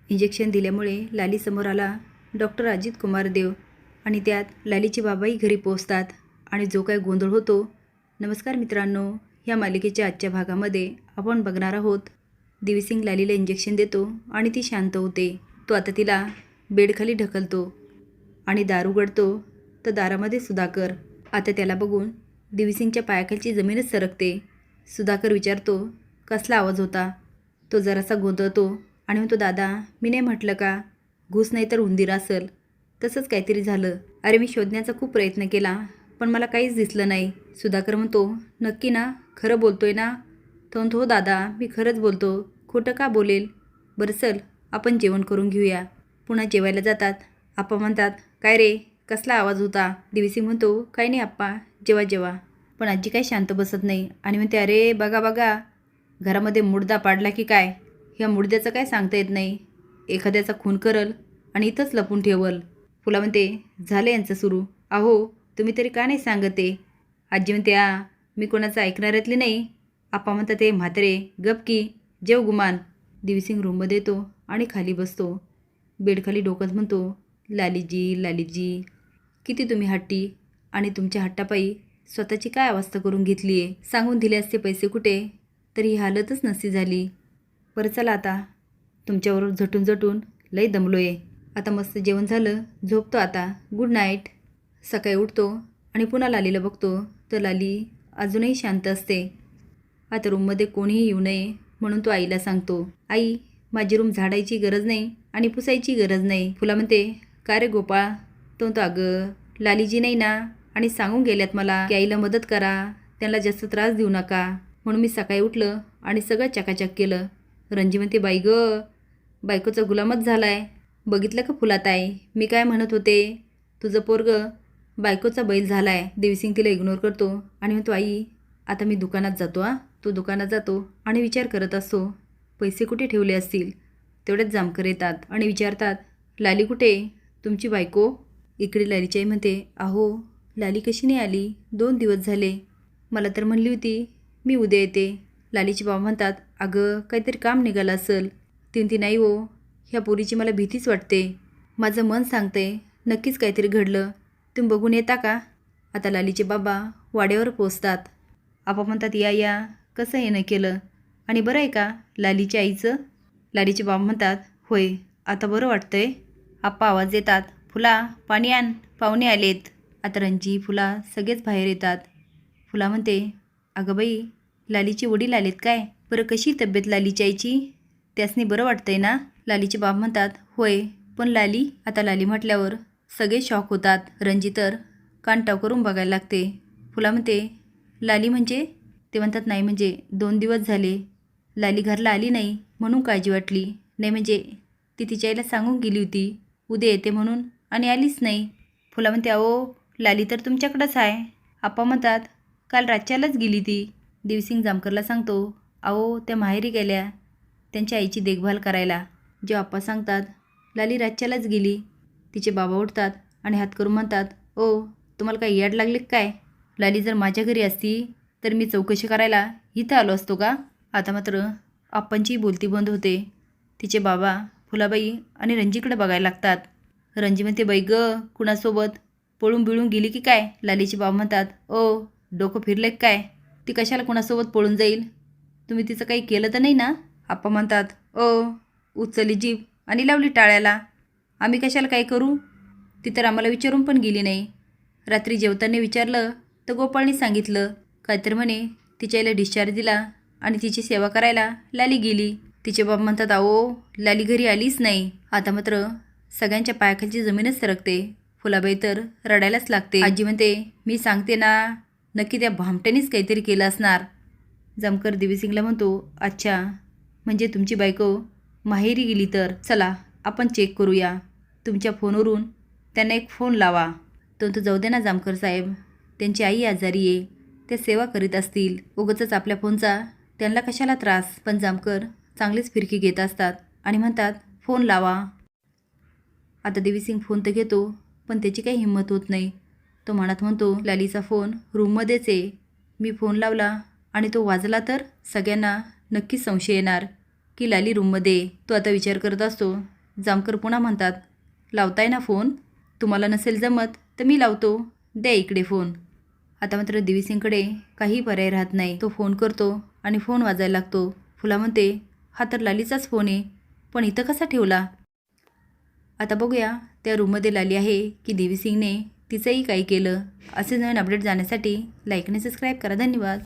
Injection दिल्यामुळे लाली समोर आला डॉक्टर अजित कुमार देव आणि त्यात लालीचे बाबाही घरी पोहोचतात आणि जो काही गोंधळ होतो. नमस्कार मित्रांनो, ह्या मालिकेच्या आजच्या भागामध्ये आपण बघणार आहोत. देवीसिंग लालीला इंजेक्शन देतो आणि ती शांत होते. तो आता तिला बेडखाली ढकलतो आणि दार उघडतो तर दारामध्ये सुधाकर. आता त्याला बघून देवीसिंगच्या पायाखालची जमीनच सरकते. सुधाकर विचारतो, कसला आवाज होता? तो जरासा गोंधळतो आणि म्हणतो, दादा मी नाही म्हटलं का, घुस नाही तर उंदीर असेल, तसंच काहीतरी झालं. अरे मी शोधण्याचा खूप प्रयत्न केला पण मला काहीच दिसलं नाही. सुधाकर म्हणतो, नक्की ना, खरं बोलतोय ना? तो म्हणतो, हो दादा मी खरंच बोलतो, खोटं का बोलेल. बरं चल आपण जेवण करून घेऊया. पुन्हा जेवायला जातात. आप्पा म्हणतात, काय रे कसला आवाज होता? देवीसिंग म्हणतो, काही नाही आप्पा, जेवा जेवा. पण आजी काही शांत बसत नाही आणि म्हणते, अरे बघा बघा, घरामध्ये मुडदा पाडला की काय? ह्या मुडद्याचं काय सांगता येत नाही, एखाद्याचा खून करल आणि इथंच लपून ठेवल. फुला म्हणते, झालं यांचं सुरू. अहो तुम्ही तरी का नाही सांगते? आजी म्हणते, मी कोणाचं ऐकणाऱ्यातली नाही. आप्पा म्हणतात, ते म्हातारे गप की, जेव गुमान. देवीसिंग रूममध्ये येतो आणि खाली बसतो. बेडखाली डोकत म्हणतो, लालीजी लालीजी, किती तुम्ही हट्टी आणि तुमच्या हट्टापायी स्वतःची काय अवस्था करून घेतली आहे. सांगून दिले असते पैसे कुठे, तरी ही हालतच नसती झाली. बरं चला आता, तुमच्याबरोबर झटून झटून लई दमलो आहे. आता मस्त जेवण झालं, झोपतो आता, गुड नाईट. सकाळी उठतो आणि पुन्हा लालीला बघतो तर लाली अजूनही शांत असते. आता रूममध्ये कोणीही येऊ नये म्हणून तो आईला सांगतो, आई माझी रूम झाडायची गरज नाही आणि पुसायची गरज नाही. फुला म्हणते, का रे गोपाळ? तो अगं लालीजी नाही ना आणि सांगून गेल्यात मला की आईला मदत करा, त्यांना जास्त त्रास देऊ नका, म्हणून मी सकाळी उठलं आणि सगळं चकाचक केलं. रंजी म्हणते, बाई ग, बायकोचा गुलामच झालाय. बघितलं का फुलाताई, मी काय म्हणत होते, तुझं पोरगं बायकोचा बैल झालाय. देवीसिंग तिला इग्नोर करतो आणि म्हणतो, आई आता मी दुकानात जातो. तो दुकानात जातो आणि विचार करत असतो, पैसे कुठे ठेवले असतील. तेवढ्यात जामकर येतात आणि विचारतात, लाली कुठे, तुमची बायको? इकडे लालीची आई म्हणते, अहो लाली कशी नाही आली, 2 दिवस झाले. मला तर म्हणली होती मी उद्या येते. लालीचे बाबा म्हणतात, अगं काहीतरी काम निघालं असेल. ती म्हणती, नाही हो, ह्या पोरीची मला भीतीच वाटते. माझं मन सांगते नक्कीच काहीतरी घडलं, तुम्ही बघून येता का? आता लालीचे बाबा वाड्यावर पोचतात. आपा म्हणतात, या या, कसं येणं केलं आणि बरं आहे का लालीच्या आईचं? लालीचे बाबा म्हणतात, होय आता बरं वाटतंय. आप्पा आवाज देतात, फुला पाणी आण, पाहुणे आलेत. आता रंजी फुला सगळेच बाहेर येतात. फुला म्हणते, अगं बाई लालीचे वडील आलेत काय? बरं कशी तब्येत लालीच्या आईची? त्यासनी बरं वाटतंय ना? लालीचे बाबा म्हणतात, होय पण लाली? आता लाली म्हटल्यावर सगळे शॉक होतात. रंजी तर कानटाव करून बघायला लागते. फुला म्हणते, लाली म्हणजे? ते म्हणतात, नाही म्हणजे 2 दिवस झाले लाली घरला आली नाही म्हणून काळजी वाटली. नाही म्हणजे ती तिच्या आईला सांगून गेली होती उद्या येते म्हणून आणि आलीच नाही. फुला म्हणते, अहो लाली तर तुमच्याकडंच आहे. आप्पा म्हणतात, काल रातच्यालाच गेली ती. देवीसिंग जामकरला सांगतो, अहो त्या माहेरी गेल्या त्यांच्या आईची देखभाल करायला. जेव्हा आप्पा सांगतात, लाली रातच्यालाच गेली, तिचे बाबा उठतात आणि हात करून म्हणतात, ओ तुम्हाला काही याड लागले काय? लाली जर माझ्या घरी असती तर मी चौकशी करायला इथं आलो असतो का? आता मात्र आप्पांची बोलती बंद होते. तिचे बाबा फुलाबाई आणि रंजीकडे बघायला लागतात. रंजी म्हणते, बाई ग, कुणासोबत पळून बिळून गेली की काय? लालीचे बाबा म्हणतात, ओ डोकं फिरले काय? ती कशाला कुणासोबत पळून जाईल? तुम्ही तिचं काही केलं तर नाही ना? आप्पा म्हणतात, ओ उचलली जीभ आणि लावली टाळ्याला. आम्ही कशाला काय करू? ती तर आम्हाला विचारून पण गेली नाही. रात्री जेवताना विचारलं तर गोपाळनी सांगितलं काहीतरी म्हणे तिच्या आईला डिस्चार्ज दिला आणि तिची सेवा करायला लाली गेली. तिचे बाबा म्हणतात, अहो लाली घरी आलीच नाही. आता मात्र सगळ्यांच्या पायाखालची जमीनच सरकते. फुलाबाई तर रडायलाच लागते. आजी म्हणते, मी सांगते ना, नक्की त्या भामट्यानीच काहीतरी केलं असणार. जामकर देवीसिंगला म्हणतो, अच्छा म्हणजे तुमची बायको माहेरी गेली, तर चला आपण चेक करूया. तुमच्या फोनवरून त्यांना एक फोन लावा. तो जाऊ दे ना जामकर साहेब, त्यांची आई आजारी आहे, त्या सेवा करीत असतील, उगाचच आपल्या फोनचा त्यांना कशाला त्रास. पण जामकर चांगलीच फिरकी घेत असतात आणि म्हणतात, फोन लावा. आता देवीसिंग फोन तर घेतो पण त्याची काही हिंमत होत नाही. तो मनात म्हणतो, लालीचा फोन रूममध्येच आहे, मी फोन लावला आणि तो वाजला तर सगळ्यांना नक्कीच संशय येणार की लाली रूममध्ये. तो आता विचार करत असतो, जामकर पुन्हा म्हणतात, लावताय ना फोन? तुम्हाला नसेल जमत तर मी लावतो, द्या इकडे फोन. आता मात्र देवीसिंगकडे काही पर्याय राहत नाही. तो फोन करतो आणि फोन वाजायला लागतो. फुला म्हणते, हा तर लालीचाच फोन आहे, पण इथं कसा ठेवला? आता बघूया त्या रूममध्ये लाली आहे की देवीसिंगने तिचंही काही केलं. असे नवीन अपडेट जाण्यासाठी लाईक आणि सबस्क्राईब करा. धन्यवाद.